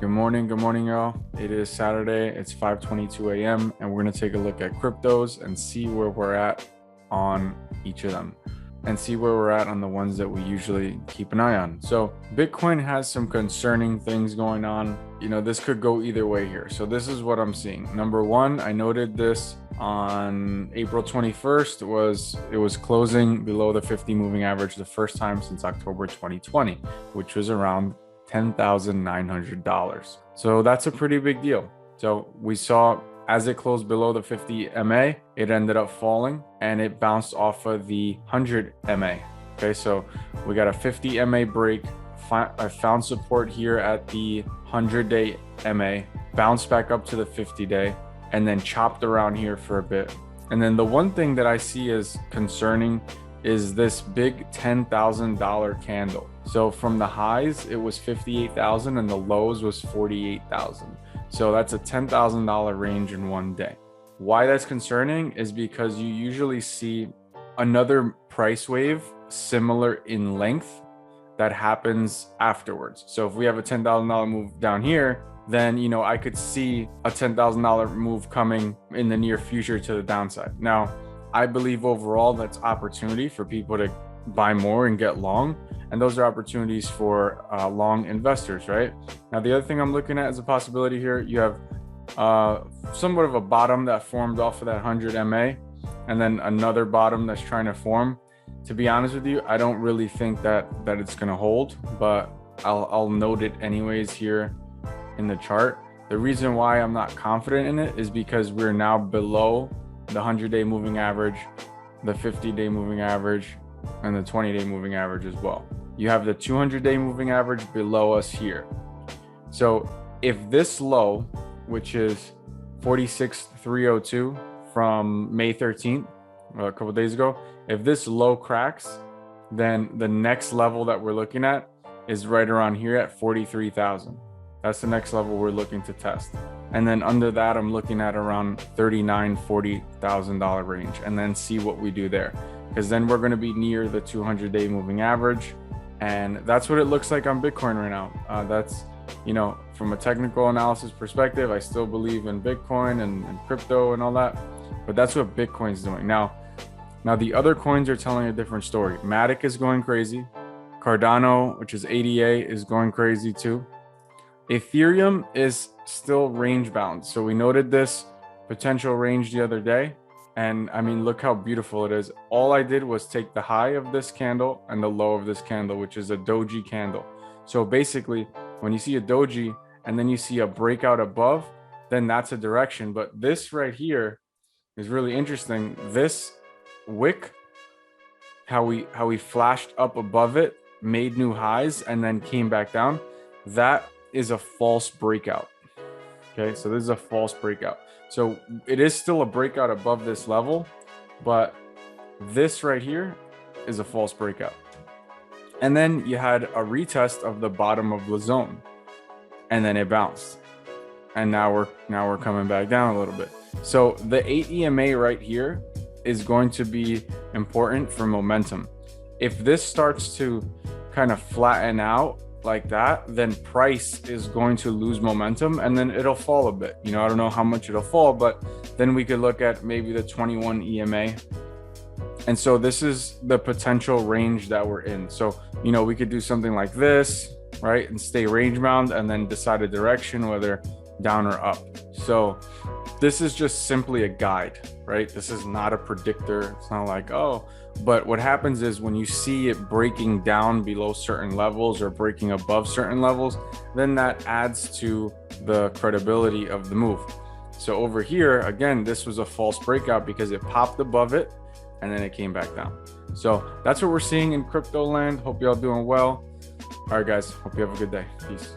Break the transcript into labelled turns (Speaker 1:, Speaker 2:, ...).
Speaker 1: Good morning, y'all. It is Saturday. It's 5:22 a.m. and we're gonna take a look at cryptos and see where we're at on each of them, and see where we're at on the ones that we usually keep an eye on. So Bitcoin has some concerning things going on. This could go either way here. So this is what I'm seeing. Number one, I noted this on April 21st, it was closing below the 50 moving average the first time since October 2020, which was around $10,900. So that's a pretty big deal. So we saw as it closed below the 50 MA, it ended up falling and it bounced off of the 100 MA. Okay, so we got a 50 MA break. I found support here at the 100-day MA, bounced back up to the 50-day, and then chopped around here for a bit. And then the one thing that I see as concerning is this big $10,000 candle. So from the highs, it was 58,000 and the lows was 48,000. So that's a $10,000 range in one day. Why that's concerning is because you usually see another price wave similar in length that happens afterwards. So if we have a $10,000 move down here, then I could see a $10,000 move coming in the near future to the downside. Now, I believe overall that's opportunity for people to buy more and get long, and those are opportunities for long investors, right? Now, the other thing I'm looking at as a possibility here, you have somewhat of a bottom that formed off of that 100 MA, and then another bottom that's trying to form. To be honest with you, I don't really think that it's going to hold, but I'll note it anyways here in the chart. The reason why I'm not confident in it is because we're now below the 100-day moving average, the 50-day moving average, and the 20-day moving average as well. You have the 200-day moving average below us here. So if this low, which is 46,302 from May 13th, a couple of days ago, if this low cracks, then the next level that we're looking at is right around here at 43,000. That's the next level we're looking to test. And then under that, I'm looking at around $39,000, $40,000 range, and then see what we do there. Because then we're going to be near the 200-day moving average. And that's what it looks like on Bitcoin right now. That's, from a technical analysis perspective, I still believe in Bitcoin and crypto and all that. But that's what Bitcoin's doing. Now the other coins are telling a different story. Matic is going crazy. Cardano, which is ADA, is going crazy too. Ethereum is still range bound. So we noted this potential range the other day. And I mean, look how beautiful it is. All I did was take the high of this candle and the low of this candle, which is a doji candle. So basically, when you see a doji and then you see a breakout above, then that's a direction. But this right here is really interesting. This wick, how we flashed up above it, made new highs, and then came back down. That is a false breakout. Okay, so this is a false breakout. So it is still a breakout above this level, but this right here is a false breakout. And then you had a retest of the bottom of the zone, and then it bounced. And now we're coming back down a little bit. So the 8 EMA right here is going to be important for momentum. If this starts to kind of flatten out like that, then price is going to lose momentum and then it'll fall a bit. I don't know how much it'll fall, but then we could look at maybe the 21 EMA. And so this is the potential range that we're in. So, we could do something like this, right? And stay range bound and then decide a direction, whether down or up. So this is just simply a guide, right? This is not a predictor. It's not like, but what happens is when you see it breaking down below certain levels or breaking above certain levels, then that adds to the credibility of the move. So over here, again, this was a false breakout because it popped above it and then it came back down. So that's what we're seeing in crypto land. Hope y'all doing well. All right, guys, hope you have a good day. Peace.